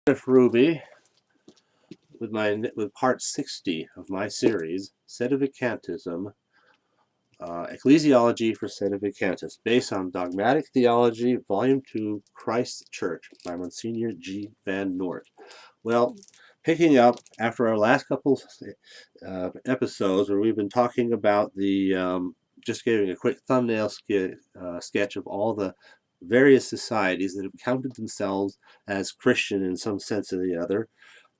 Ruby with part 60 of my series, Sedevacantism, Ecclesiology for Sedevacantists, based on Dogmatic Theology, Volume 2, Christ's Church, by Msgr G. Van Noort. Well, picking up after our last couple episodes where we've been talking about the, just giving a quick thumbnail sketch of all the various societies that have counted themselves as Christian in some sense or the other.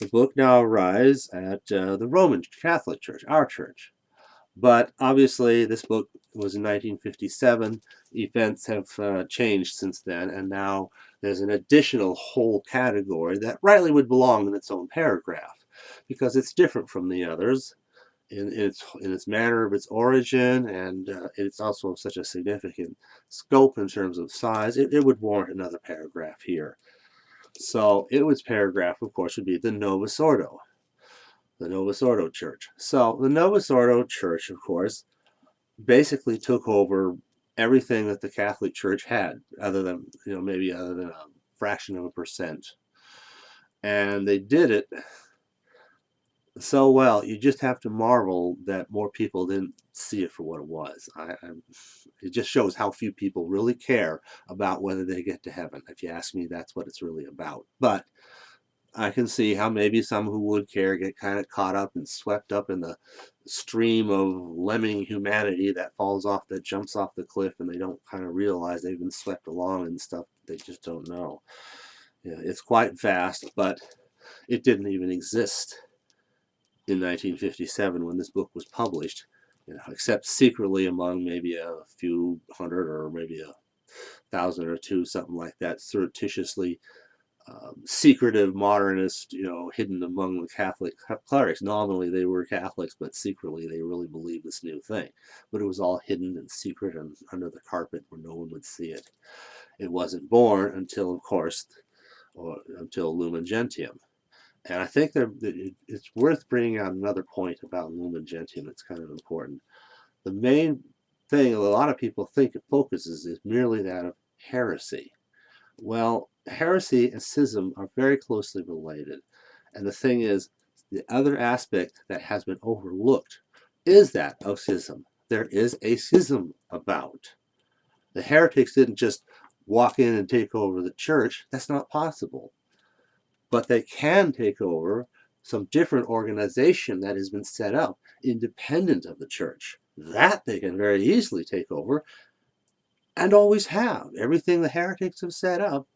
The book now arrives at the Roman Catholic Church, our church. But obviously this book was in 1957. Events have changed since then, and now there's an additional whole category that rightly would belong in its own paragraph, because it's different from the others in its manner of its origin, and it's also of such a significant scope in terms of size. It would warrant another paragraph here. So its paragraph, of course, would be the Novus Ordo, the Novus Ordo Church. So the Novus Ordo Church, of course, basically took over everything that the Catholic Church had, other than, maybe other than a fraction of a percent. And they did it so well, you just have to marvel that more people didn't see it for what it was. It just shows how few people really care about whether they get to heaven. If you ask me, that's what it's really about. But I can see how maybe some who would care get kind of caught up and swept up in the stream of lemming humanity that jumps off the cliff, and they don't kind of realize they've been swept along and stuff they just don't know. It's quite vast, but it didn't even exist in 1957 when this book was published, except secretly among maybe a few hundred or maybe 1,000 or two, something like that, surreptitiously secretive modernists, hidden among the Catholic clerics. Nominally they were Catholics, but secretly they really believed this new thing. But it was all hidden and secret and under the carpet where no one would see it. It wasn't born until, of course, until Lumen Gentium. And I think it's worth bringing out another point about Lumen Gentium that's kind of important. The main thing a lot of people think it focuses is merely that of heresy. Well, heresy and schism are very closely related. And the thing is, the other aspect that has been overlooked is that of schism. There is a schism about. The heretics didn't just walk in and take over the church. That's not possible. But they can take over some different organization that has been set up independent of the church. That they can very easily take over, and always have. Everything the heretics have set up,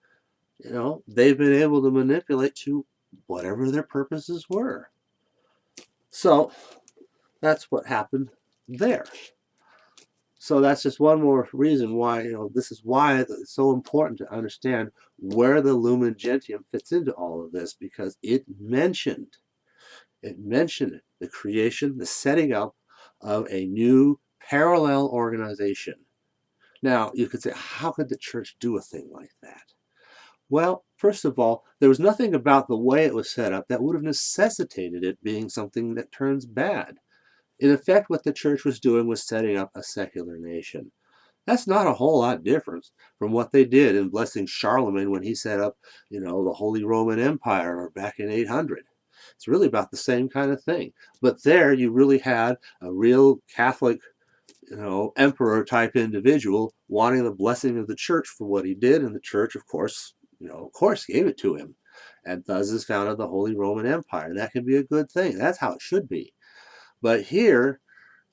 they've been able to manipulate to whatever their purposes were. So that's what happened there. So that's just one more reason why, this is why it's so important to understand where the Lumen Gentium fits into all of this, because it mentioned the creation, the setting up of a new parallel organization. Now, you could say, how could the church do a thing like that? Well, first of all, there was nothing about the way it was set up that would have necessitated it being something that turns bad. In effect, what the church was doing was setting up a secular nation. That's not a whole lot different from what they did in blessing Charlemagne when he set up, the Holy Roman Empire back in 800. It's really about the same kind of thing. But there you really had a real Catholic, emperor type individual wanting the blessing of the church for what he did, and the church, of course, gave it to him. And thus is founded the Holy Roman Empire. And that can be a good thing. That's how it should be. But here,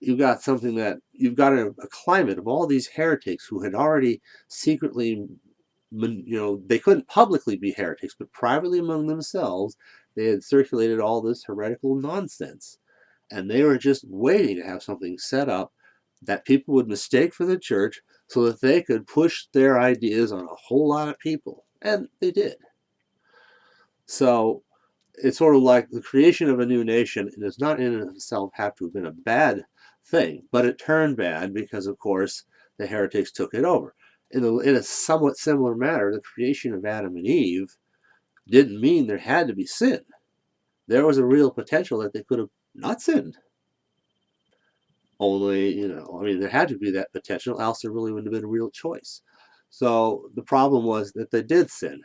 you've got something that, you've got a climate of all these heretics who had already secretly, they couldn't publicly be heretics, but privately among themselves, they had circulated all this heretical nonsense. And they were just waiting to have something set up that people would mistake for the church so that they could push their ideas on a whole lot of people. And they did. So it's sort of like the creation of a new nation, and does not in and of itself have to have been a bad thing, but it turned bad because, of course, the heretics took it over. In a somewhat similar manner, the creation of Adam and Eve didn't mean there had to be sin. There was a real potential that they could have not sinned. Only, there had to be that potential, else there really wouldn't have been a real choice. So the problem was that they did sin.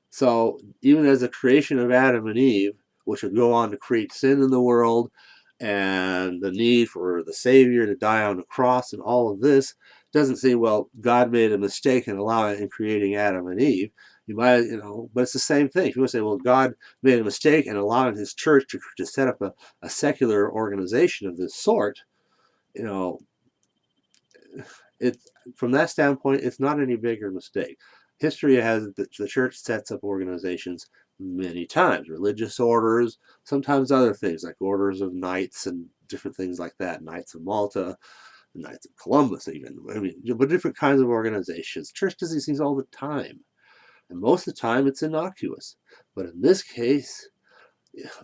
So even as the creation of Adam and Eve, which would go on to create sin in the world, and the need for the Savior to die on the cross and all of this, doesn't say, well, God made a mistake in allowing in creating Adam and Eve. You might, but it's the same thing. If you want to say, well, God made a mistake in allowing his church to set up a secular organization of this sort, you know, it's from that standpoint, it's not any bigger mistake. History has the church sets up organizations many times, religious orders, sometimes other things like orders of knights and different things like that, Knights of Malta, Knights of Columbus, even. I mean, but different kinds of organizations. Church does these things all the time, and most of the time it's innocuous. But in this case,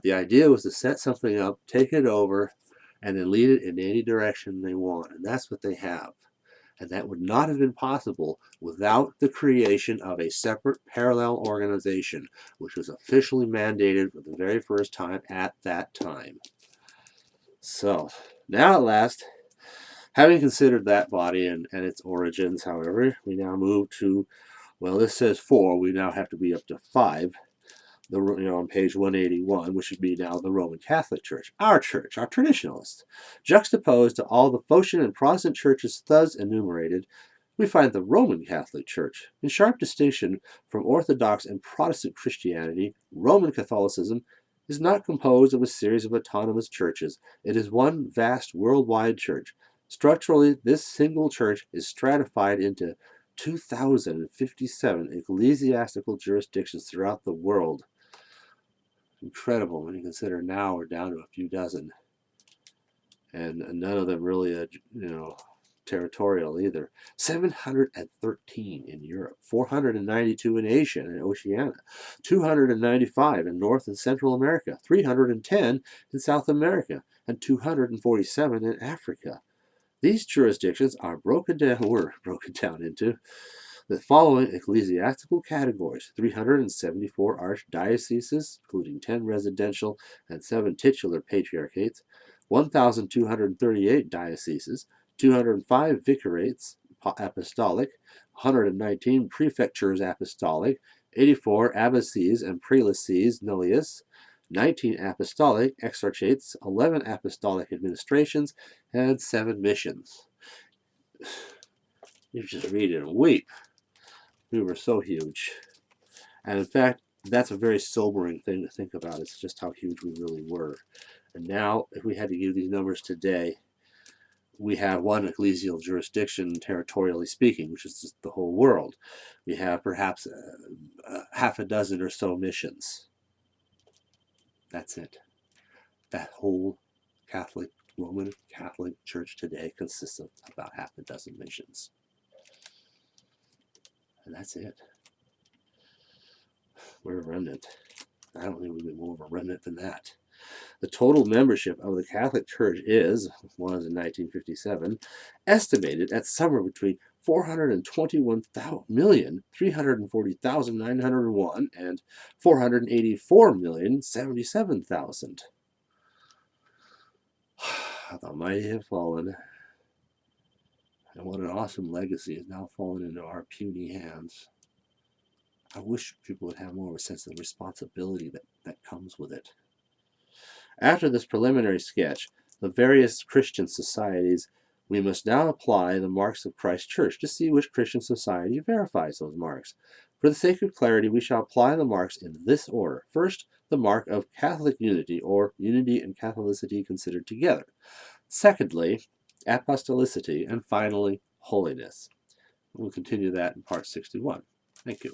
the idea was to set something up, take it over, and then lead it in any direction they want, and that's what they have. And that would not have been possible without the creation of a separate parallel organization, which was officially mandated for the very first time at that time. So, now at last, having considered that body and its origins, however, we now move to, well, this says 4, we now have to be up to 5. On page 181, which would be now the Roman Catholic Church, our traditionalists. Juxtaposed to all the Phocian and Protestant churches thus enumerated, we find the Roman Catholic Church. In sharp distinction from Orthodox and Protestant Christianity, Roman Catholicism is not composed of a series of autonomous churches. It is one vast worldwide church. Structurally, this single church is stratified into 2,057 ecclesiastical jurisdictions throughout the world. Incredible when you consider now we're down to a few dozen, and none of them really, territorial either. 713 in Europe, 492 in Asia and Oceania, 295 in North and Central America, 310 in South America, and 247 in Africa. These jurisdictions were broken down into the following ecclesiastical categories: 374 archdioceses, including 10 residential and 7 titular patriarchates, 1,238 dioceses, 205 vicarates apostolic, 119 prefectures apostolic, 84 abbacies and prelacies nullius, 19 apostolic exarchates, 11 apostolic administrations, and 7 missions. You just read it and weep. We were so huge. And in fact, that's a very sobering thing to think about. It's just how huge we really were. And now, if we had to give these numbers today, we have one ecclesial jurisdiction, territorially speaking, which is just the whole world. We have perhaps half a dozen or so missions. That's it. That whole Roman Catholic Church today consists of about half a dozen missions. And that's it. We're a remnant. I don't think we've been more of a remnant than that. The total membership of the Catholic Church was in 1957, estimated at somewhere between 421,340,901 and 484,077,000. The mighty have fallen, and what an awesome legacy has now fallen into our puny hands. I wish people would have more of a sense of responsibility that comes with it. After this preliminary sketch, the various Christian societies, we must now apply the marks of Christ's Church to see which Christian society verifies those marks. For the sake of clarity, we shall apply the marks in this order. First, the mark of Catholic unity, or unity and Catholicity considered together. Secondly, apostolicity, and finally, holiness. We'll continue that in part 61. Thank you.